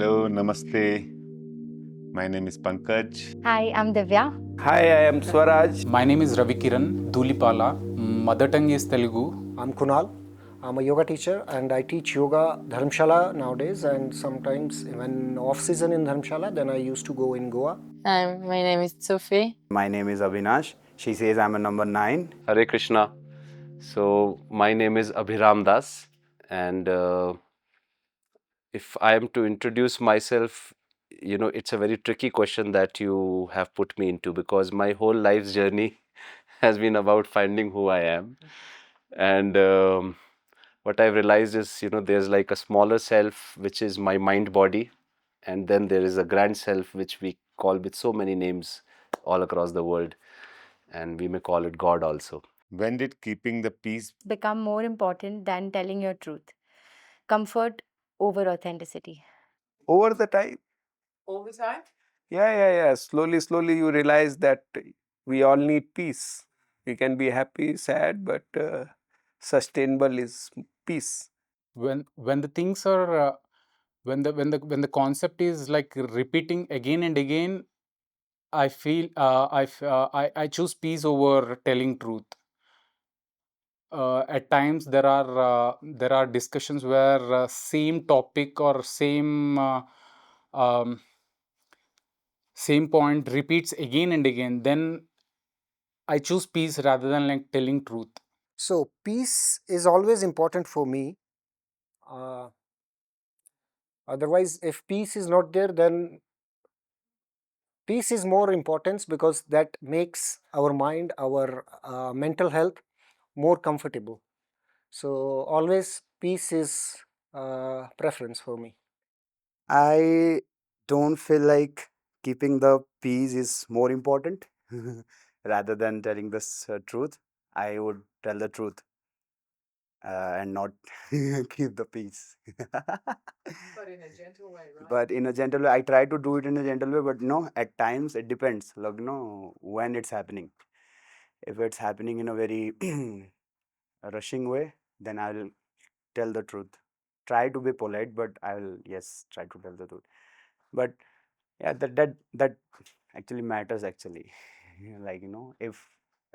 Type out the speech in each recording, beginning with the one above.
Hello, namaste. My name is Pankaj. Hi, I'm Divya. Hi, I am Swaraj. My name is Ravi Kiran Dulipala. Mother tongue is Telugu. I'm Kunal. I'm a yoga teacher and I teach yoga Dharamshala nowadays, and sometimes when off season in Dharamshala, then I used to go in Goa. My name is Sophie. My name is Avinash. She says I'm a number 9. Hare Krishna. So my name is Abhiram Das, and if I am to introduce myself, it's a very tricky question that you have put me into, because my whole life's journey has been about finding who I am. And what I've realized is, there's like a smaller self, which is my mind body, and then there is a grand self, which we call with so many names all across the world, and we may call it God also. When did keeping the peace Become more important than telling your truth. Comfort over authenticity. Over the time, Over time? yeah. Slowly you realize that we all need peace. We can be happy, sad, but sustainable is peace. When the things are when the concept is like repeating again and again, I feel I choose peace over telling truth. At times there are discussions where same topic or um, same point repeats again and again. Then I choose peace rather than like telling truth. So peace is always important for me. Uh, Otherwise, if peace is not there, then peace is more important because that makes our mind, our mental health more comfortable. So always peace is preference for me. I don't feel like keeping the peace is more important rather than telling the truth. I would tell the truth and not keep the peace. But in a gentle way, right? But in a gentle way, I try to do it in a gentle way, but no, at times it depends, like, when it's happening. If it's happening in a very rushing way, then I'll tell the truth. Try to be polite, but I'll, yes, try to tell the truth. But yeah, that actually matters actually. Like, if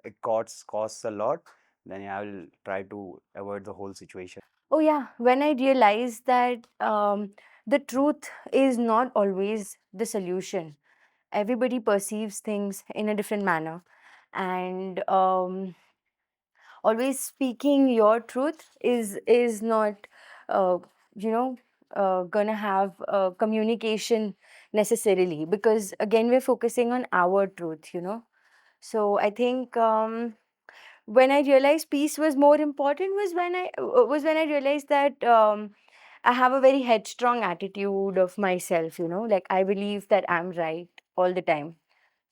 it costs a lot, then yeah, I'll try to avoid the whole situation. Oh, yeah. When I realized that the truth is not always the solution, everybody perceives things in a different manner. And always speaking your truth is not uh, you know gonna have communication necessarily, because again we're focusing on our truth. So I think when I realized peace was more important was when I realized that I have a very headstrong attitude of myself. Like, I believe that I'm right all the time.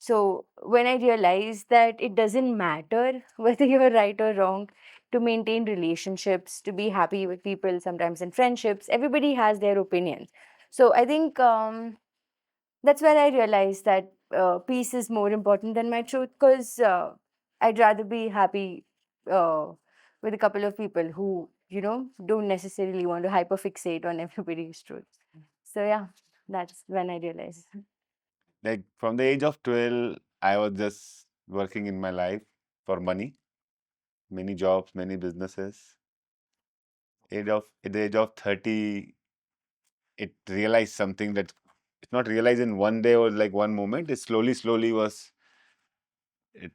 So when I realized that it doesn't matter whether you're right or wrong, to maintain relationships, to be happy with people, sometimes in friendships, everybody has their opinions. So I think that's where I realized that peace is more important than my truth, because I'd rather be happy uh, with a couple of people who, don't necessarily want to hyperfixate on everybody's truth. So yeah, that's when I realized. like from the age of 12, I was just working in my life for money, many jobs, many businesses. At the age of 30, it realized something that it's not realized in one day or like one moment. It slowly was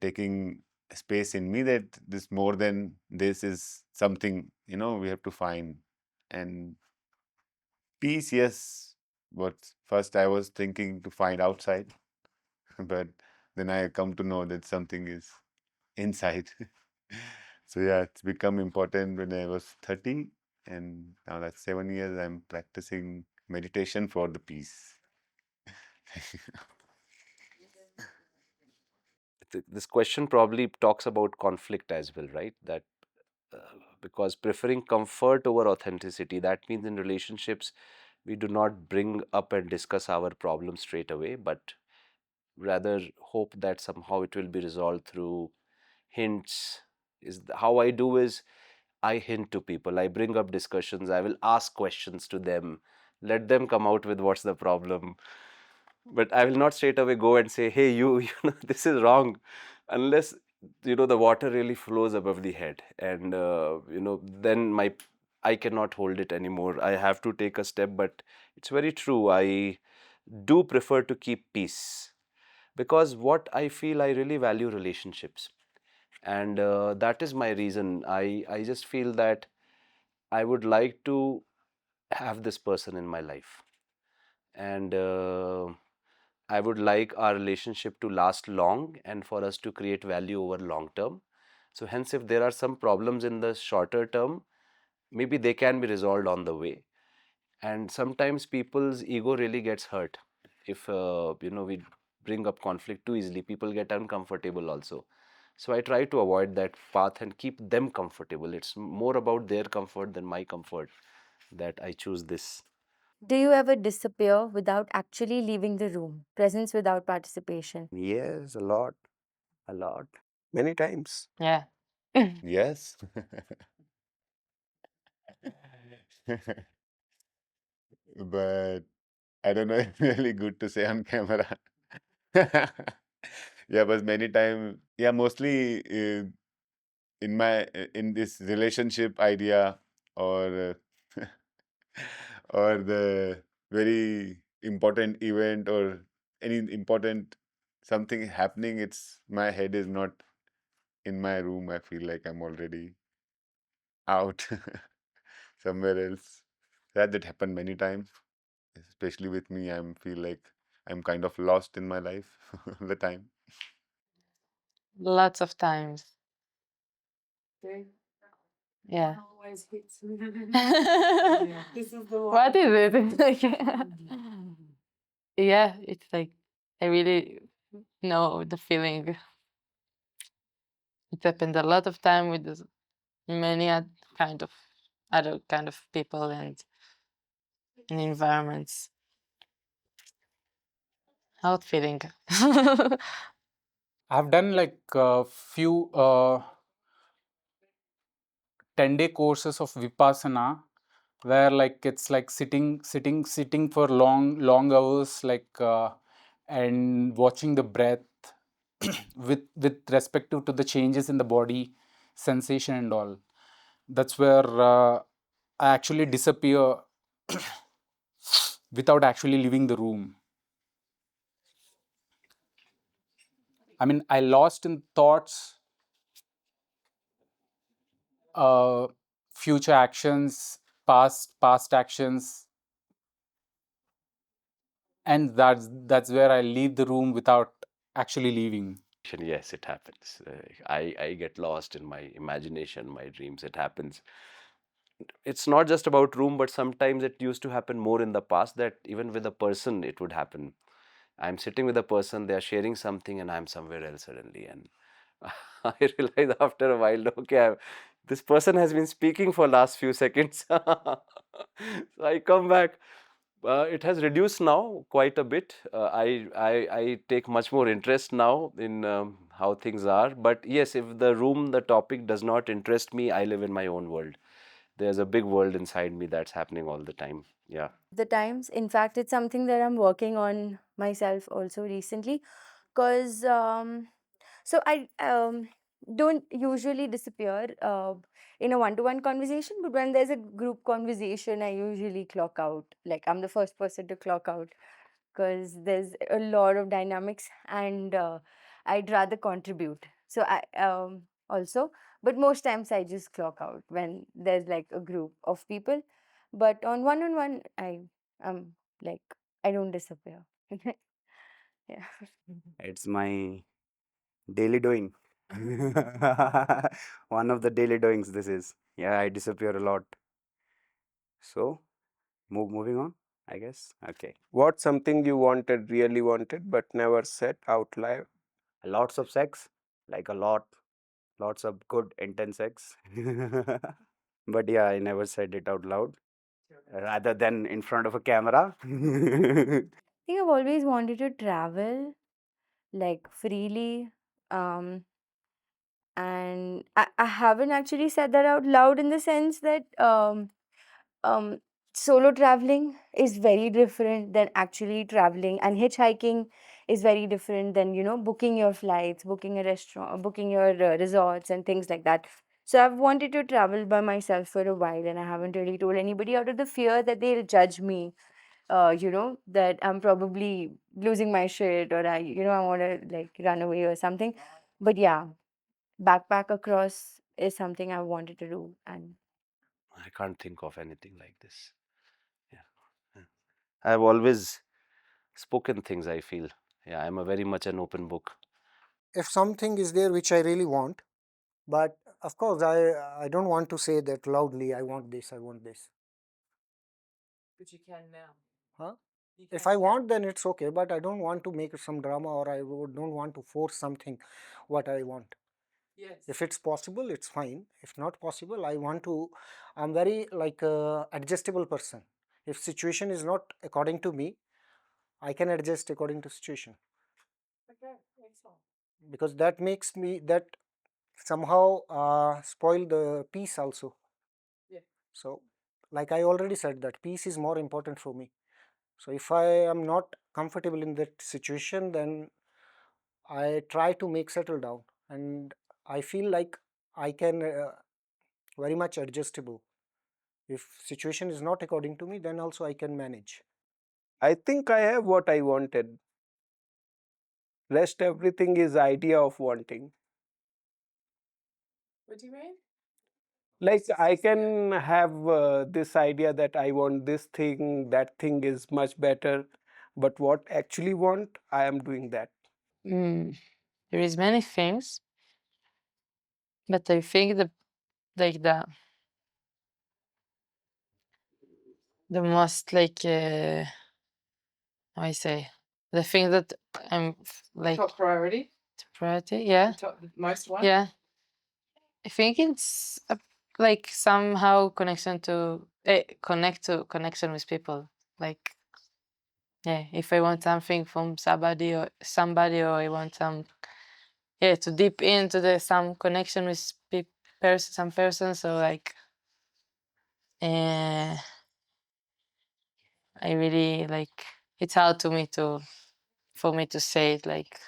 taking space in me that this more than this is something, we have to find. And peace, yes, but first I was thinking to find outside, but then I come to know that something is inside. So yeah, it's become important when I was 30, and now that's 7 years I'm practicing meditation for the peace. This question probably talks about conflict as well, right? That because preferring comfort over authenticity, that means in relationships we do not bring up and discuss our problems straight away, but rather hope that somehow it will be resolved through hints. How I do is I hint to people, I bring up discussions, I will ask questions to them, Let them come out with what's the problem. But I will not straight away go and say, hey, you know, this is wrong, unless, you know, the water really flows above the head. And, you know, then I cannot hold it anymore. I have to take a step. But it's very true. I do prefer to keep peace, because what I feel, I really value relationships. And that is my reason. I just feel that I would like to have this person in my life. And I would like our relationship to last long and for us to create value over long term. So hence, if there are some problems in the shorter term, maybe they can be resolved on the way. And sometimes people's ego really gets hurt if you know, we bring up conflict too easily. People get uncomfortable also. So I try to avoid that path and keep them comfortable. It's more about their comfort than my comfort that I choose this. Do you ever disappear without actually leaving the room? Presence without participation. Yes, a lot, a lot. Many times. Yeah. Yes. But I don't know if really good to say on camera. Yeah, but many times, yeah, mostly in my in this relationship idea, or or the very important event, or any important something happening, it's my head is not in my room. I feel like I'm already out somewhere else. That happened many times, especially with me. I feel like I'm kind of lost in my life all the time. Lots of times. Yeah. What is it? Yeah, it's like I really know the feeling. It happened a lot of time with many kind of other kind of people and environments. Out feeling. I've done like a few 10-day courses of Vipassana, where like it's like sitting for long hours, like and watching the breath with respective to the changes in the body, sensation and all. That's where I actually disappear without actually leaving the room. I mean, I lost in thoughts, uh, future actions, past actions, and that's where I leave the room without actually leaving. Yes, it happens. I get lost in my imagination, my dreams. It happens. It's not just about room, but sometimes it used to happen more in the past, that even with a person it would happen. I'm sitting with a person, they are sharing something, and I'm somewhere else suddenly. And I realize after a while, okay, this person has been speaking for last few seconds. So I come back. It has reduced now quite a bit. I take much more interest now in how things are. But yes, if the topic does not interest me, I live in my own world. There's a big world inside me that's happening all the time. Yeah. The times, in fact, it's something that I'm working on myself also recently, because so I don't usually disappear in a one-to-one conversation, but when there's a group conversation, I usually clock out. Like, I'm the first person to clock out, because there's a lot of dynamics, and I'd rather contribute. So I also, but most times I just clock out when there's like a group of people. But on one, I like, I don't disappear. Yeah. It's my daily doing. One of the daily doings this is. Yeah, I disappear a lot. So, moving on, I guess. Okay. What's something you wanted, really wanted, but never said out loud? Lots of sex, like a lot, lots of good, intense sex. But yeah, I never said it out loud, rather than in front of a camera. I think I've always wanted to travel like freely. Um, and I haven't actually said that out loud, in the sense that um solo traveling is very different than actually traveling, and hitchhiking is very different than, you know, booking your flights, booking a restaurant, booking your resorts and things like that. So I've wanted to travel by myself for a while, and I haven't really told anybody out of the fear that they'll judge me, you know, that I'm probably losing my shit, or I want to like run away or something. But yeah, backpack across is something I wanted to do. And I can't think of anything like this. Yeah. Yeah. I've always spoken things, I feel. Yeah, I'm a very much an open book. If something is there which I really want, but of course I don't want to say that loudly. I want this. I want this. But you can now. Huh? If I want, then it's okay. But I don't want to make some drama, or don't want to force something what I want. Yes. If it's possible, it's fine. If not possible, I want to. I'm very like adjustable person. If situation is not according to me, I can adjust according to situation, Okay, excellent. because that makes me that somehow spoil the peace also. Yeah. So, like I already said, that peace is more important for me. So if I am not comfortable in that situation, then I try to make settle down, and I feel like I can very much adjustable. If situation is not according to me, then also I can manage. I think I have what I wanted. Rest everything is idea of wanting. What do you mean? Like I can have this idea that I want this thing, that thing is much better, but what actually want, I am doing that. There is many things, but I think like the most like how I say, the thing that I'm like Top priority. priority, yeah, The most one. yeah. I think it's like somehow connection with people. Like, yeah, if I want something from somebody, or I want to deep into some connection with some person. So like, uh, I really like. It's hard for me to say it like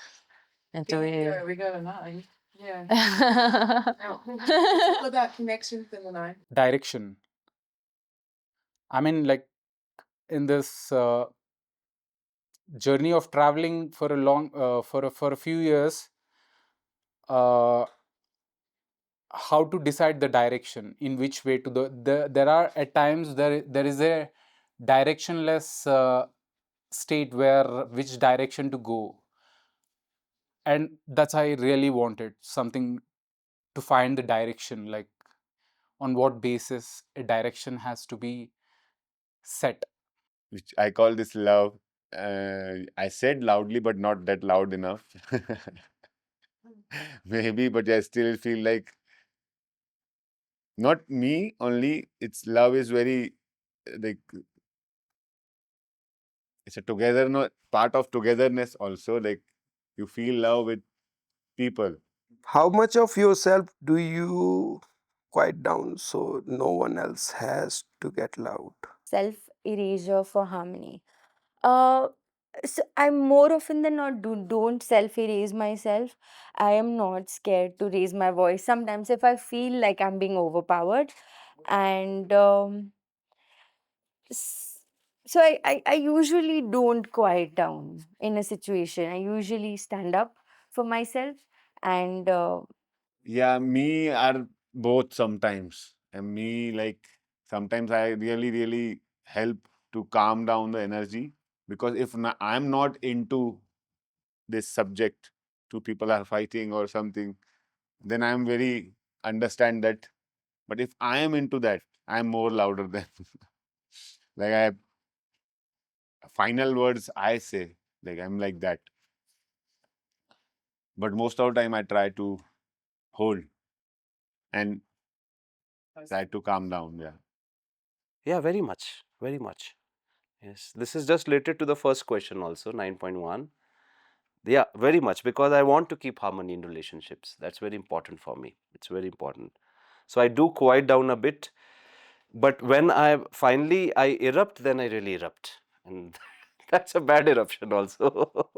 and to Yeah, we got a 9. Yeah. It's all about connections in the 9. Direction. I mean, like in this journey of traveling for a long, for a few years, uh, how to decide the direction, in which way to there are at times there is a directionless state where which direction to go, and that's I really wanted something to find the direction, like on what basis a direction has to be set. Which I call this love. I said loudly, but not that loud enough. Maybe, but I still feel like not me only. It's love is very like it's a together, no part of togetherness also. Like you feel love with people. How much of yourself do you quiet down so no one else has to get loud? self erasure for harmony. Uh, so I'm more often than not don't self erase myself. I am not scared to raise my voice. Sometimes if I feel like I'm being overpowered, and s- so I usually don't quiet down in a situation. I usually stand up for myself, and Yeah, me are both sometimes. And me, like, sometimes I really, really help to calm down the energy because if I'm not into this subject, two people are fighting or something, then I'm very understand that. But if I am into that, I'm more louder than like I final words I say, like I'm like that. But most of the time I try to hold and try to calm down. Yeah. Yeah, very much. Very much. Yes. This is just related to the first question also, 9.1. Yeah, very much, because I want to keep harmony in relationships. That's very important for me. It's very important. So I do quiet down a bit. But when I finally I erupt, then I really erupt, and that's a bad eruption also.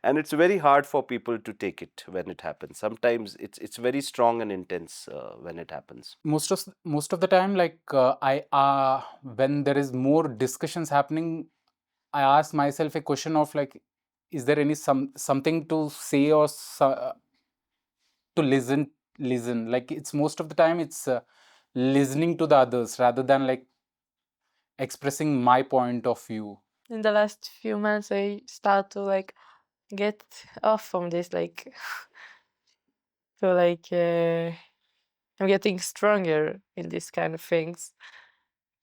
And it's very hard for people to take it when it happens. Sometimes it's very strong and intense when it happens. Most of the time, like I when there is more discussions happening, I ask myself a question of like, is there any something to say or to listen? Like it's most of the time it's listening to the others rather than like expressing my point of view. In the last few months, I start to like get off from this, like so like I'm getting stronger in these kind of things,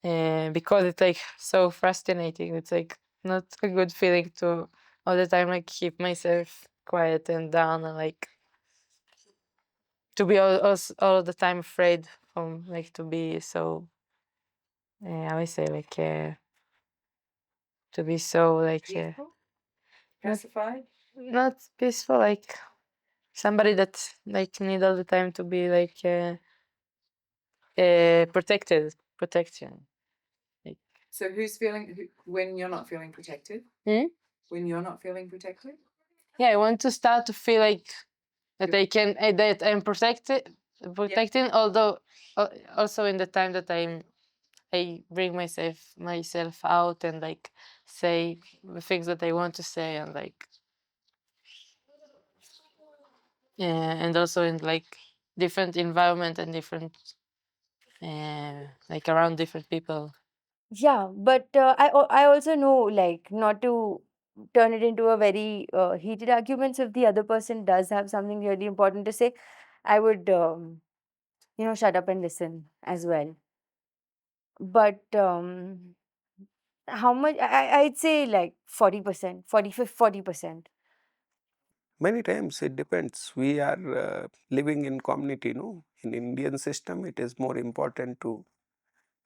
and because it's like so fascinating. It's like not a good feeling to all the time like keep myself quiet and down and like to be all the time afraid from like to be so I would say like to be so like Peaceful? not, Pacified? not peaceful, like somebody that like need all the time to be like protection. Like, So who's feeling when you're not feeling protected? Hmm? When you're not feeling protected? yeah, I want to start to feel like that I can that I'm protecting, although also in the time that I bring myself out and like say the things that I want to say and like yeah, and also in like different environment and different like around different people. Yeah, but I also know, like, not to turn it into a very heated argument. So if the other person does have something really important to say, I would shut up and listen as well. But how much? I'd say like 40%, 40%. Many times it depends. We are living in community, no? In Indian system, it is more important to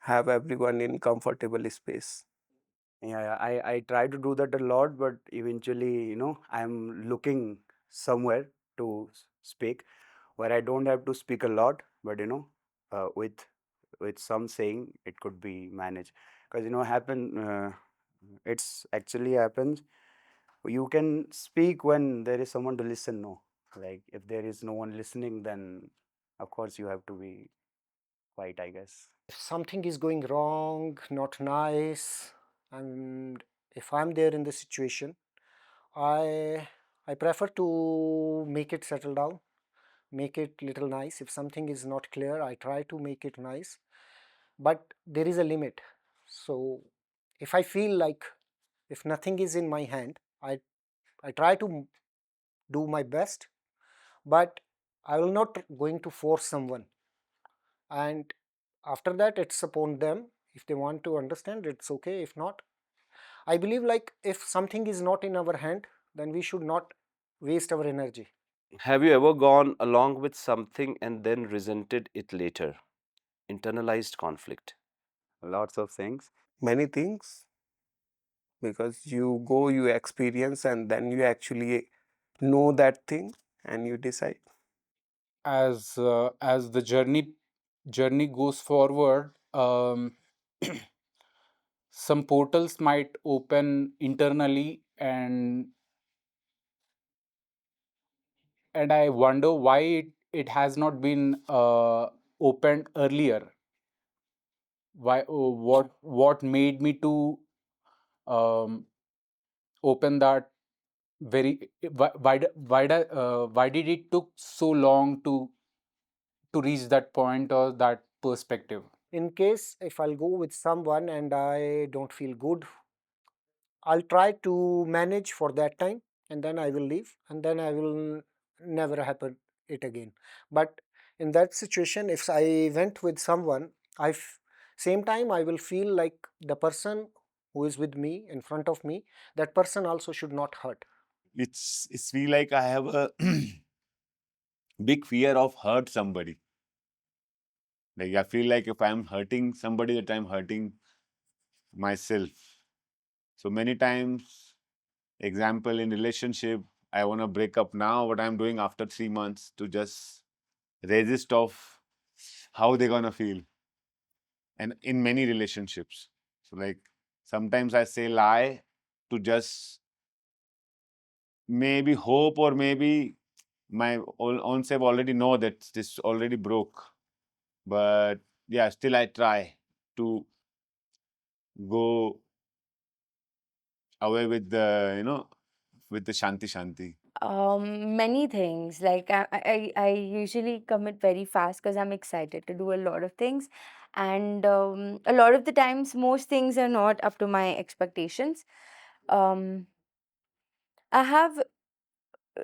have everyone in comfortable space. Yeah, I try to do that a lot, but eventually, I'm looking somewhere to speak where I don't have to speak a lot, but with some saying, it could be managed. Because it's actually happens. You can speak when there is someone to listen. No, like if there is no one listening, then of course you have to be quiet, I guess. If something is going wrong, not nice, and if I'm there in the situation, I prefer to make it settle down, make it little nice. If something is not clear, I try to make it nice, but there is a limit. So if I feel like if nothing is in my hand, I try to do my best, but I will not going to force someone. And after that, it's upon them. If they want to understand, it's okay. If not, I believe like if something is not in our hand, then we should not waste our energy. Have you ever gone along with something and then resented it later? Internalized conflict. Lots of things. Many things, because you go, you experience, and then you actually know that thing and you decide. As the journey goes forward, some portals might open internally, and I wonder why it has not been opened earlier. Why? What made me to um, open that very? Why did it took so long to reach that point or that perspective? In case if I'll go with someone and I don't feel good, I'll try to manage for that time and then I will leave and then I will never happen it again. But in that situation, if I went with someone, same time I will feel like the person who is with me in front of me, that person also should not hurt. It's feel like I have a big fear of hurt somebody. Like I feel like if I'm hurting somebody, that I'm hurting myself. So many times, example in relationship, I want to break up now. What I'm doing after 3 months to just resist of how they're gonna feel. and in many relationships. So like sometimes I say lie to just maybe hope, or maybe my own self already know that this already broke. But yeah, still I try to go away with the, with the shanti. Many things. Like I usually commit very fast because I'm excited to do a lot of things, and a lot of the times, most things are not up to my expectations. Um, I have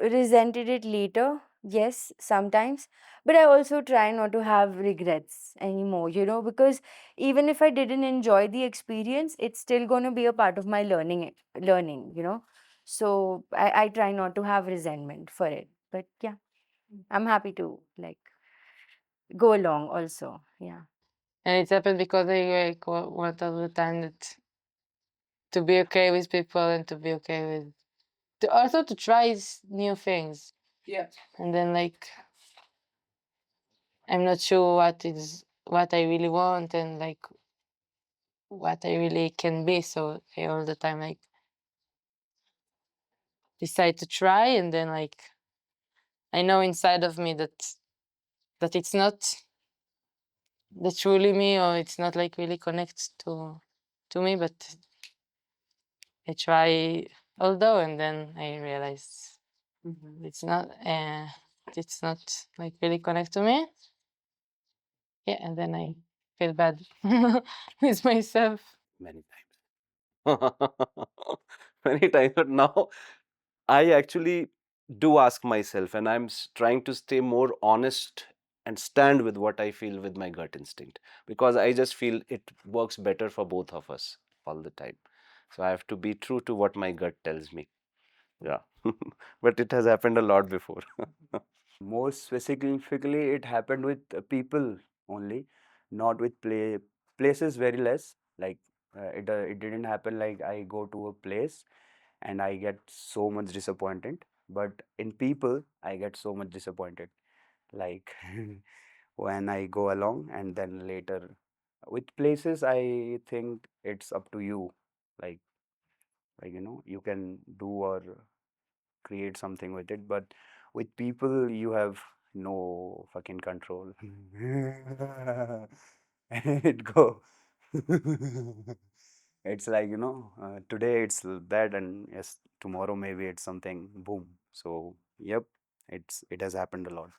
resented it later, yes, sometimes, but I also try not to have regrets anymore, because even if I didn't enjoy the experience, it's still going to be a part of my learning. So I try not to have resentment for it. But yeah, I'm happy to like go along also. Yeah. And it's happened because I like want all the time that to be okay with people and to be okay with also to try new things. Yeah. And then like I'm not sure what I really want and like what I really can be. So I all the time like decide to try, and then like I know inside of me that it's not the truly me, or it's not like really connects to me, but I try although, and then I realize it's not like really connect to me. Yeah, and then I feel bad with myself. Many times. Many times, but now I actually do ask myself, and I'm trying to stay more honest and stand with what I feel with my gut instinct, because I just feel it works better for both of us all the time. So I have to be true to what my gut tells me. Yeah. But it has happened a lot before. Most specifically, it happened with people only, not with places. Very less. Like it didn't happen like I go to a place and I get so much disappointed. But in people, I get so much disappointed. Like when I go along, and then later with places, I think it's up to you. Like you can do or create something with it, but with people you have no fucking control. It go. It's like today it's that, and yes, tomorrow maybe it's something boom. So yep, it has happened a lot.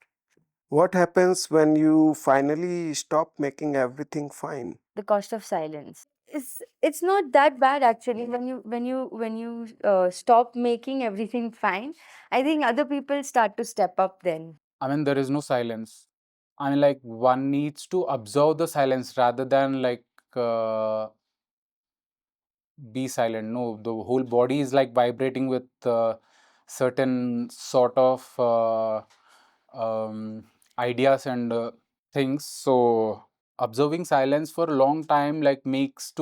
What happens when you finally stop making everything fine? The cost of silence. It's not that bad actually when you stop making everything fine. I think other people start to step up then. I mean, there is no silence. I mean, like, one needs to observe the silence rather than like uh, be silent. No, the whole body is like vibrating with certain sort of ideas and things. So observing silence for a long time like makes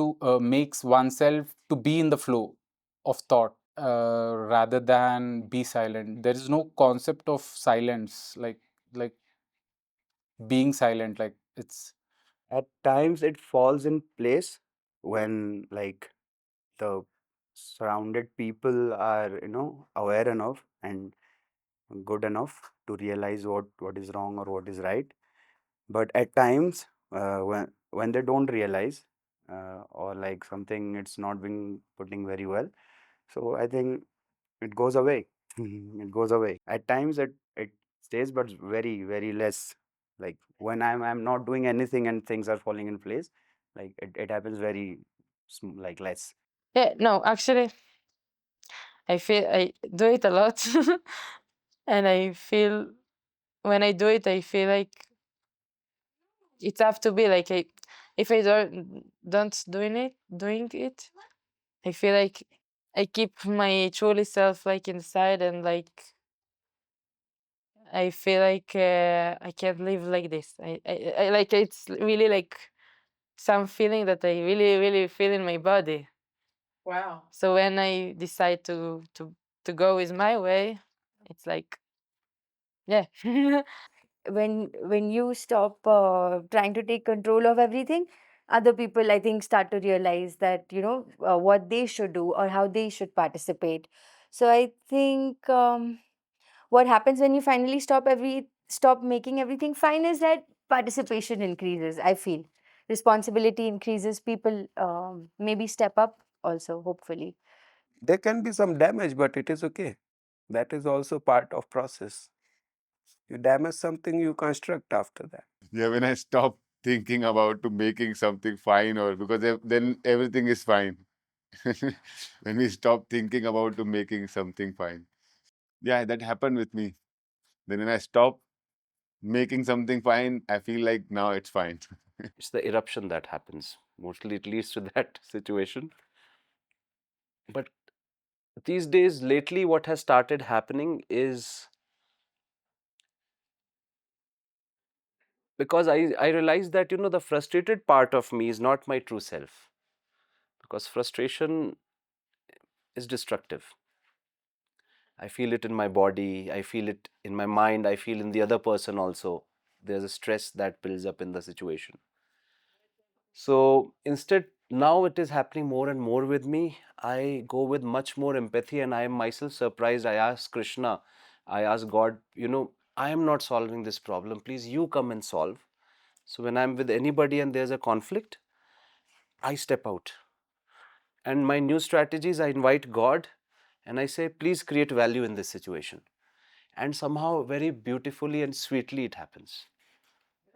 oneself to be in the flow of thought rather than be silent. There is no concept of silence like being silent. Like it's At times it falls in place when like the surrounded people are aware enough and good enough to realize what is wrong or what is right. But at times when they don't realize, or like something it's not being putting very well, so I think it goes away. It goes away. At times it stays, but very very less. Like when I'm not doing anything and things are falling in place, like it happens very like less. Yeah, no, actually I feel I do it a lot. And I feel when I do it I feel like it's have to be like if I don't doing it, I feel like I keep my truly self like inside, and like I feel like I can't live like this. I like it's really like some feeling that I really really feel in my body. Wow. So when I decide to go with my way, it's like yeah. When you stop trying to take control of everything, other people, I think, start to realize that, what they should do or how they should participate. So I think, what happens when you finally stop making everything fine is that participation increases, I feel. Responsibility increases, people maybe step up also, hopefully. There can be some damage, but it is okay. That is also part of process. You damage something, you construct after that. Yeah, when I stop thinking about to making something fine, or because then everything is fine. When we stop thinking about to making something fine. Yeah, that happened with me. Then when I stop making something fine, I feel like now it's fine. It's the eruption that happens. Mostly it leads to that situation. But these days, lately, what has started happening is because I realized that, the frustrated part of me is not my true self. Because frustration is destructive. I feel it in my body, I feel it in my mind, I feel in the other person also. There's a stress that builds up in the situation. So instead, now it is happening more and more with me. I go with much more empathy, and I am myself surprised. I ask Krishna, I ask God, I am not solving this problem. Please, you come and solve. So when I'm with anybody and there's a conflict, I step out. And my new strategies, I invite God and I say, please create value in this situation. And somehow, very beautifully and sweetly, it happens.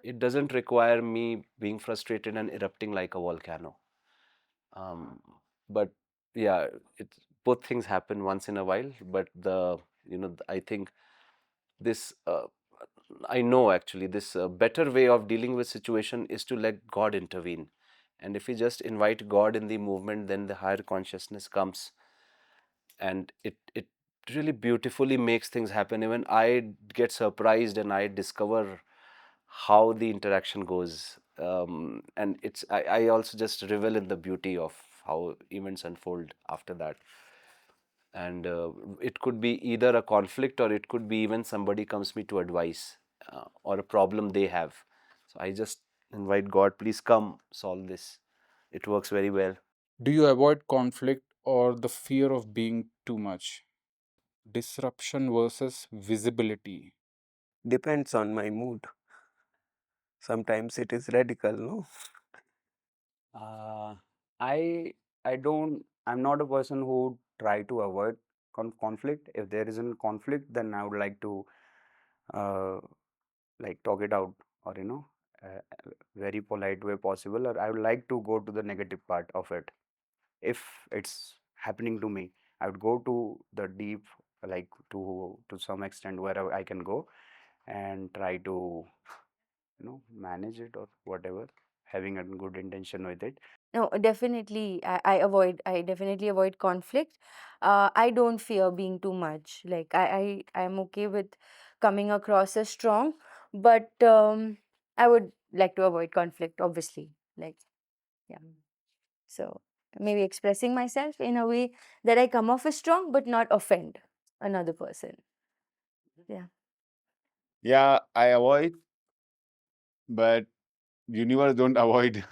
It doesn't require me being frustrated and erupting like a volcano. Um, but yeah, both things happen once in a while. But I think this, I know actually, this better way of dealing with situation is to let God intervene. And if we just invite God in the movement, then the higher consciousness comes, and it really beautifully makes things happen. Even I get surprised and I discover how the interaction goes, and I also just revel in the beauty of how events unfold after that. And it could be either a conflict, or it could be even somebody comes me to advice, or a problem they have. So I just invite God, please come solve this. It works very well. Do you avoid conflict or the fear of being too much? Disruption versus visibility. Depends on my mood. Sometimes it is radical, no? Uh, I I don't. I'm not a person who try to avoid conflict. If there is a conflict, then I would like to uh, like talk it out, or very polite way possible. Or I would like to go to the negative part of it. If it's happening to me, I would go to the deep, like to some extent wherever I can go, and try to manage it or whatever, having a good intention with it. No, definitely. I definitely avoid conflict. I don't fear being too much. Like, I'm okay with coming across as strong, but I would like to avoid conflict, obviously. Like, yeah. So maybe expressing myself in a way that I come off as strong, but not offend another person. Yeah. Yeah, I avoid, but universe don't avoid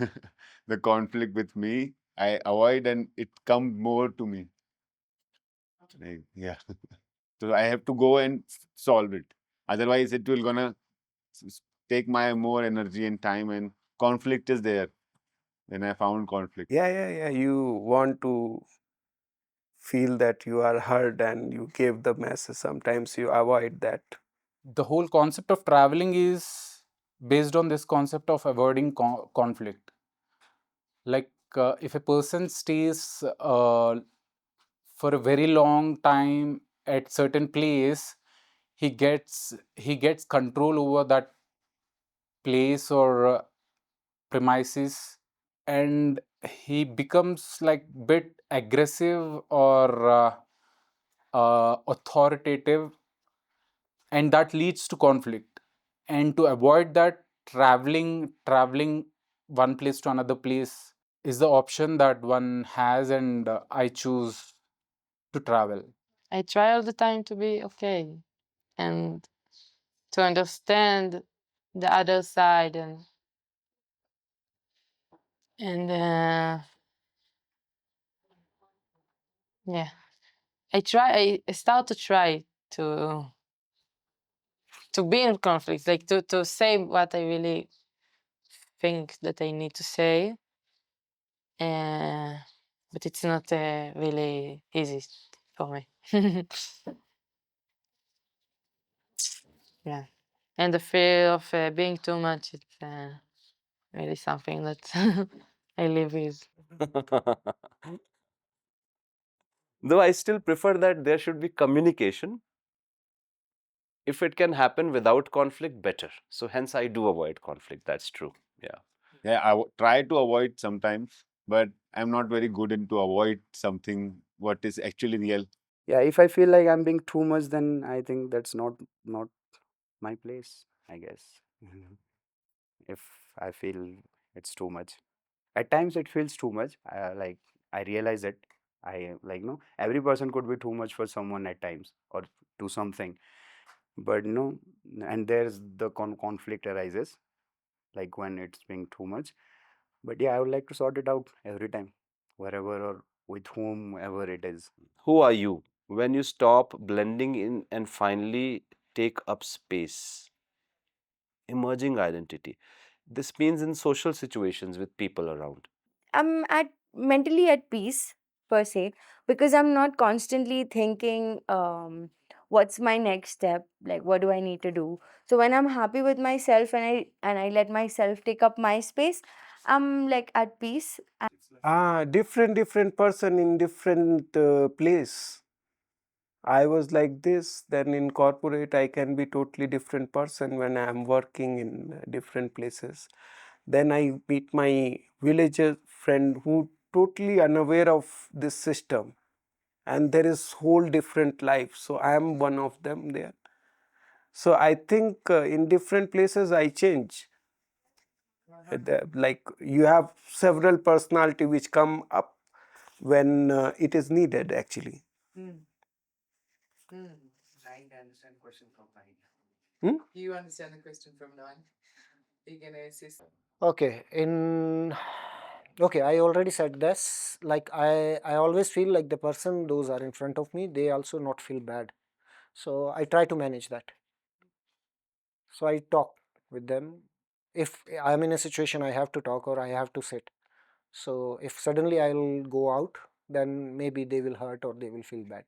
the conflict with me. I avoid and it comes more to me. Like, yeah. So I have to go and solve it. Otherwise, it will gonna take my more energy and time, and conflict is there. When I found conflict. Yeah. You want to feel that you are heard and you give the message. Sometimes you avoid that. The whole concept of traveling is based on this concept of avoiding conflict. Like, if a person stays for a very long time at certain place, he gets control over that place or premises, and he becomes like bit aggressive or authoritative, and that leads to conflict. And to avoid that, traveling one place to another place is the option that one has, and I choose to travel. I try all the time to be okay and to understand the other side, and And yeah, I start to try to be in conflict, like to say what I really think that I need to say. But it's not really easy for me. Yeah, and the fear of being too much, it's really something that I live with. Though I still prefer that there should be communication. If it can happen without conflict, better. So hence I do avoid conflict. That's true. Yeah. Yeah, try to avoid sometimes, but I'm not very good into avoid something what is actually real. Yeah, if I feel like I'm being too much, then I think that's not my place, I guess. If I feel it's too much, at times it feels too much. Like I realize it. I like no every person could be too much for someone at times or do something, but no, and there's the conflict arises like when it's being too much. But yeah, I would like to sort it out every time, wherever or with whomever it is. Who are you when you stop blending in and finally take up space? Emerging identity. This means in social situations with people around. I'm at mentally at peace per se, because I'm not constantly thinking what's my next step, like what do I need to do. So when I'm happy with myself and I let myself take up my space, I'm like at peace. Different person in different place. I was like this, then in corporate I can be totally different person when I am working in different places. Then I meet my villager friend who totally unaware of this system, and there is whole different life. So I am one of them there. So I think in different places I change. Like you have several personality which come up when it is needed actually. I understand the question from mine. Hmm? You understand the question from nine. Are you gonna assist? Okay, I already said this. Like I always feel like the person those are in front of me, they also not feel bad. So I try to manage that. So I talk with them. If I'm in a situation I have to talk or I have to sit. So if suddenly I'll go out, then maybe they will hurt or they will feel bad.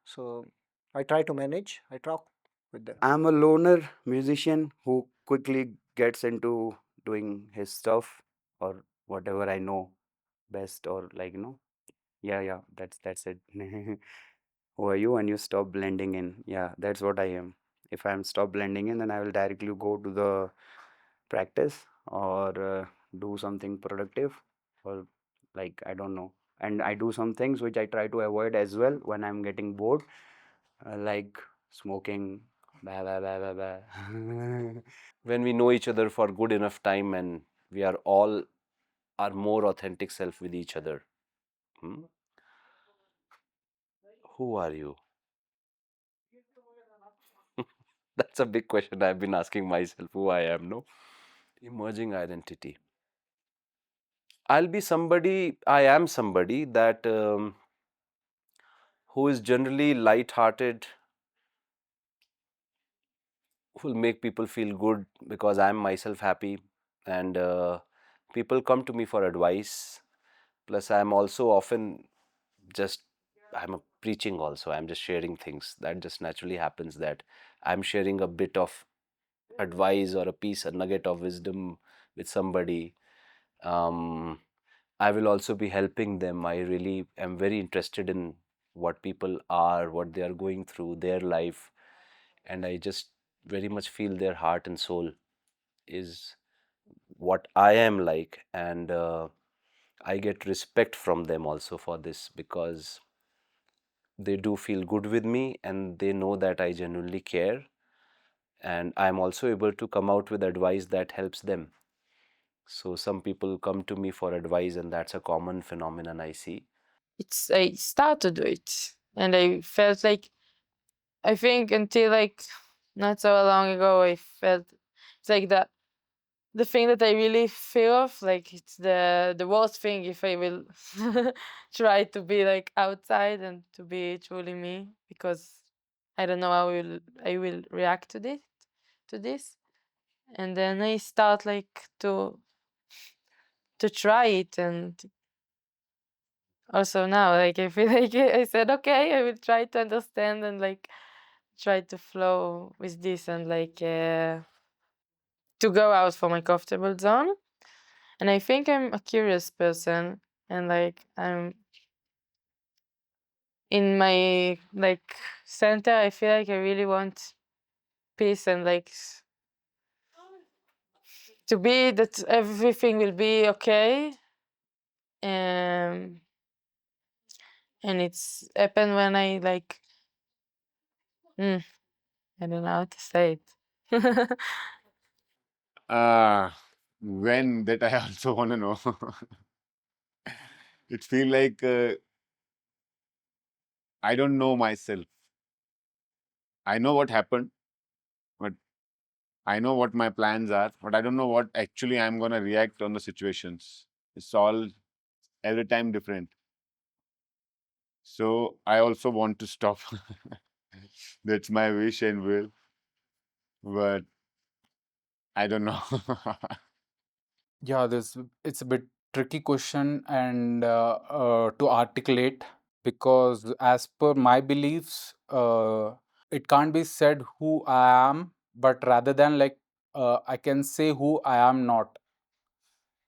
So I try to manage. I talk with them. I'm a loner musician who quickly gets into doing his stuff or whatever I know best, or like yeah, that's it. Who are you when you stop blending in? Yeah, that's what I am. If I'm stop blending in, then I will directly go to the practice or do something productive, or like I don't know. And I do some things which I try to avoid as well when I'm getting bored, like smoking. Blah, blah, blah, blah, blah. When we know each other for good enough time and we are all our more authentic self with each other. Hmm? Who are you? That's a big question I've been asking myself, who I am, no? Emerging identity. I am somebody that who is generally light-hearted, who will make people feel good because I'm myself happy, and people come to me for advice. Plus, I'm also often just I'm a preaching also. I'm just sharing things. That just naturally happens that I'm sharing a bit of advice or a piece, a nugget of wisdom with somebody. Um, I will also be helping them. I really am very interested in what people are, what they are going through, their life, and I just very much feel their heart and soul is what I am like, and I get respect from them also for this because they do feel good with me and they know that I genuinely care, and I'm also able to come out with advice that helps them. So some people come to me for advice, and that's a common phenomenon I see. I started to do it, and I felt like, I think until like not so long ago, I felt it's like the thing that I really fear of, like it's the worst thing if I will try to be like outside and to be truly me, because I don't know how I will react to this. And then I start like to try it, and also now like I feel like I said okay, I will try to understand and like try to flow with this and like to go out from my comfortable zone. And I think I'm a curious person, and like I'm in my like center. I feel like I really want peace and like to be that everything will be okay. Um, and it's happened when I like I don't know how to say it. When that I also want to know. It feel like I don't know myself. I know what happened, but I know what my plans are, but I don't know what actually I'm gonna react on the situations. It's all every time different. So I also want to stop. That's my wish and will, but I don't know. Yeah, it's a bit tricky question and to articulate, because as per my beliefs, it can't be said who I am, but rather than like I can say who I am not.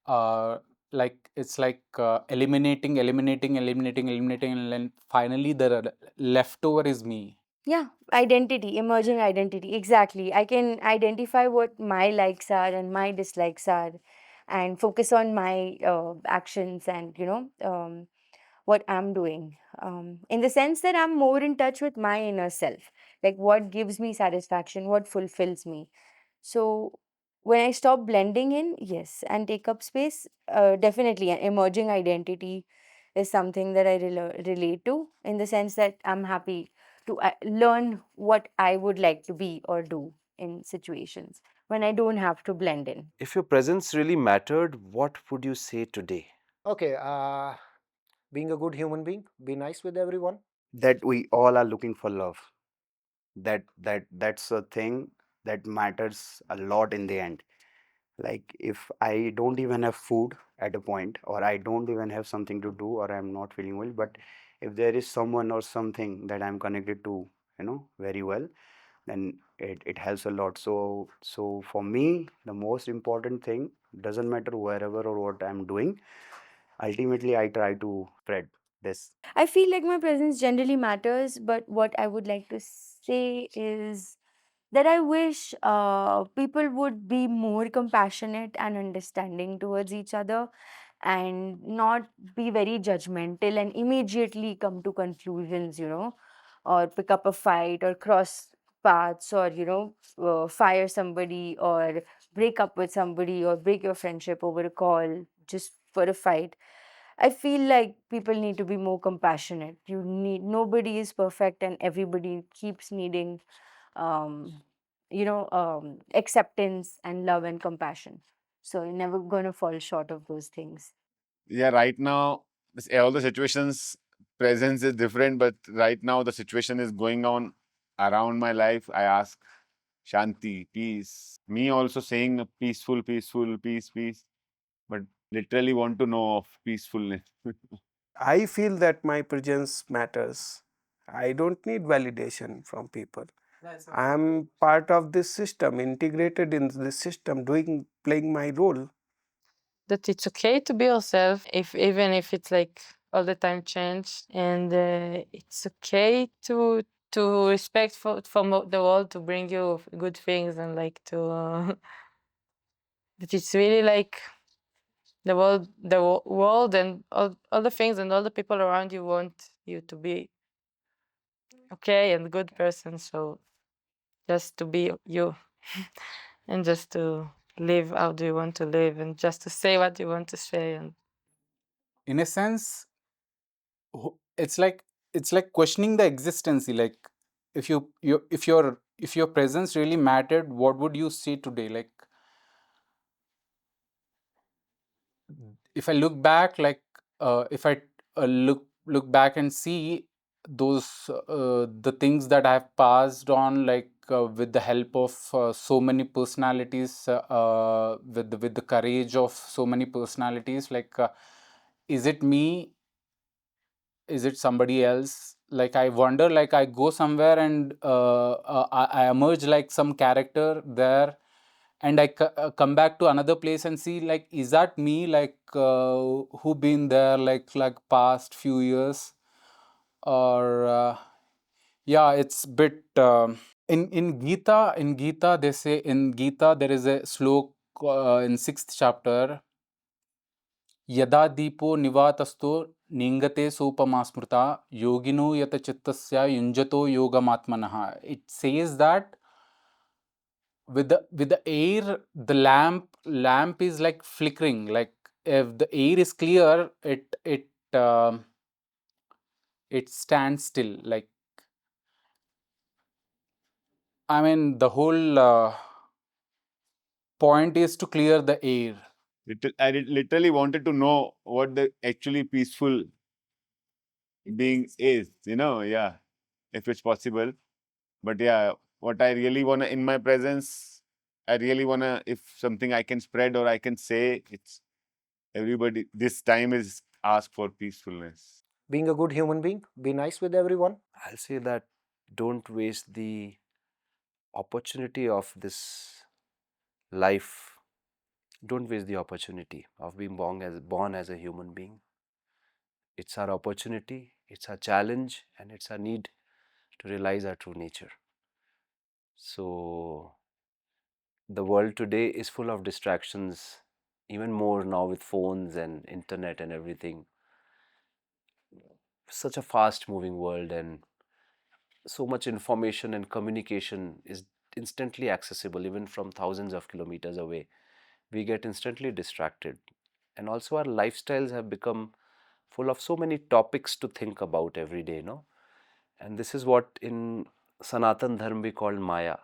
Uh, like it's like eliminating, and then finally the leftover is me. Yeah, identity, emerging identity. Exactly. I can identify what my likes are and my dislikes are and focus on my actions and, what I'm doing. In the sense that I'm more in touch with my inner self, like what gives me satisfaction, what fulfills me. So when I stop blending in, yes, and take up space, definitely an emerging identity is something that I relate to, in the sense that I'm happy to learn what I would like to be or do in situations when I don't have to blend in. If your presence really mattered, what would you say today? Okay, being a good human being, be nice with everyone. That we all are looking for love. That's a thing that matters a lot in the end. Like if I don't even have food at a point, or I don't even have something to do, or I'm not feeling well, but if there is someone or something that I'm connected to, very well, then it helps a lot. So for me, the most important thing, doesn't matter wherever or what I'm doing, ultimately I try to spread this. I feel like my presence generally matters, but what I would like to say is that I wish people would be more compassionate and understanding towards each other and not be very judgmental and immediately come to conclusions, or pick up a fight or cross paths or, fire somebody or break up with somebody or break your friendship over a call just for a fight. I feel like people need to be more compassionate. Nobody is perfect and everybody keeps needing acceptance and love and compassion. So you're never going to fall short of those things. Yeah, right now, all the situations, presence is different, but right now the situation is going on around my life. I ask Shanti, peace. Me also saying peaceful, peaceful, peace, peace, but literally want to know of peacefulness. I feel that my presence matters. I don't need validation from people. I am part of this system, integrated in this system, playing my role. That it's okay to be yourself, if even if it's like all the time change, and it's okay to respect from the world to bring you good things, and like to that it's really like the world and all the things and all the people around you want you to be okay and good person. So just to be you and just to live how do you want to live, and just to say what you want to say. And In a sense, it's like questioning the existence. Like if your presence really mattered, what would you say today? Like if I look back, like if I look back and see those the things that I have passed on, like with the help of so many personalities, with the courage of so many personalities, like is it me? Is it somebody else? Like I wonder, like I go somewhere and I emerge like some character there, and I come back to another place and see, like, is that me? Like who been there like past few years, or yeah, it's bit in Gita they say, in Gita there is a slok in 6th chapter, यदा दीपो निवातस्तो निंगते सोपमा स्मृता योगिनो यत चित्तस्य युञ्जतो योगमात्मनः. It says that with the air, the lamp is like flickering. Like if the air is clear, it stands still. Like, I mean, the whole point is to clear the air. I literally wanted to know what the actually peaceful being is, yeah, if it's possible. But yeah, what I really want to, in my presence, I really want to, if something I can spread or I can say, it's everybody, this time is ask for peacefulness. Being a good human being, be nice with everyone. I'll say that don't waste the opportunity of this life. Don't waste the opportunity of being born as a human being. It's our opportunity, it's our challenge, and it's our need to realize our true nature. So the world today is full of distractions, even more now with phones and internet and everything. Such a fast moving world, and so much information and communication is instantly accessible even from thousands of kilometers away. We get instantly distracted, and also our lifestyles have become full of so many topics to think about every day, and this is what in Sanatan Dharma we call Maya,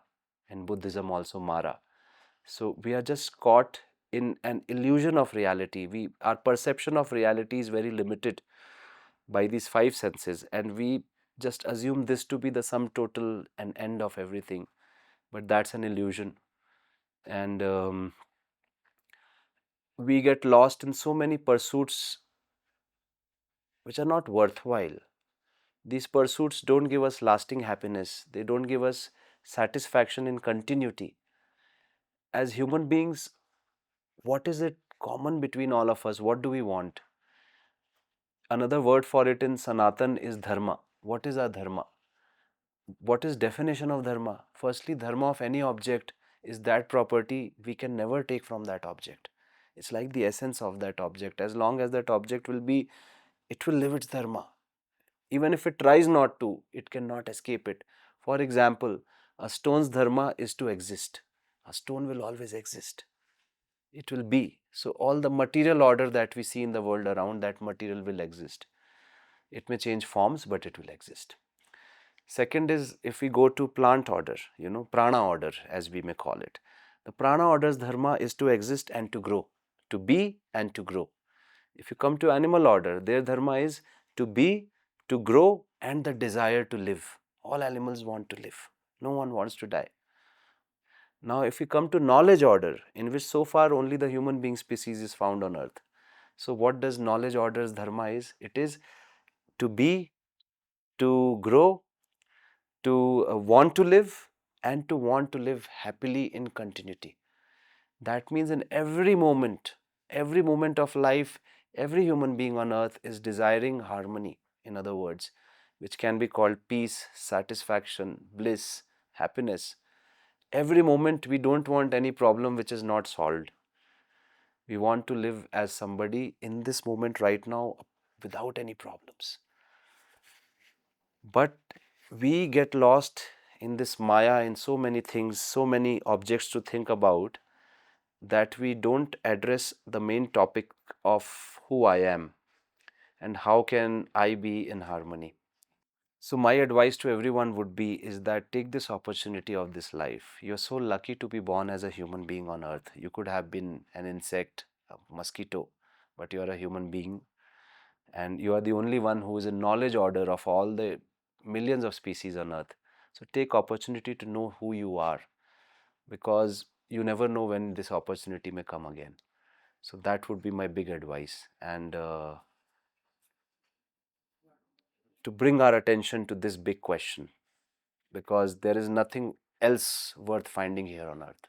in Buddhism also Mara. So we are just caught in an illusion of reality. Our perception of reality is very limited by these five senses, and we just assume this to be the sum total and end of everything, but that's an illusion. And we get lost in so many pursuits which are not worthwhile. These pursuits don't give us lasting happiness, they don't give us satisfaction in continuity. As human beings, what is it common between all of us? What do we want? Another word for it in Sanatan is dharma. What is our dharma? What is definition of dharma? Firstly, dharma of any object is that property we can never take from that object. It's like the essence of that object. As long as that object will be, it will live its dharma. Even if it tries not to, it cannot escape it. For example, a stone's dharma is to exist. A stone will always exist. It will be. So all the material order that we see in the world around, that material will exist. It may change forms, but it will exist. Second is, if we go to plant order, prana order as we may call it. The prana order's dharma is to exist and to grow, to be and to grow. If you come to animal order, their dharma is to be, to grow, and the desire to live. All animals want to live. No one wants to die. Now, if we come to knowledge order, in which so far only the human being species is found on earth. So what does knowledge order's dharma is? It is to be, to grow, to want to live, and to want to live happily in continuity. That means in every moment of life, every human being on earth is desiring harmony, in other words, which can be called peace, satisfaction, bliss, happiness. Every moment we don't want any problem which is not solved. We want to live as somebody in this moment right now without any problems. But we get lost in this Maya, in so many things, so many objects to think about, that we don't address the main topic of who I am and how can I be in harmony. So my advice to everyone would be is that take this opportunity of this life. You're so lucky to be born as a human being on earth. You could have been an insect, a mosquito, but you are a human being, and you are the only one who is in knowledge order of all the millions of species on earth. So take opportunity to know who you are, because you never know when this opportunity may come again. So that would be my big advice, and to bring our attention to this big question, because there is nothing else worth finding here on earth.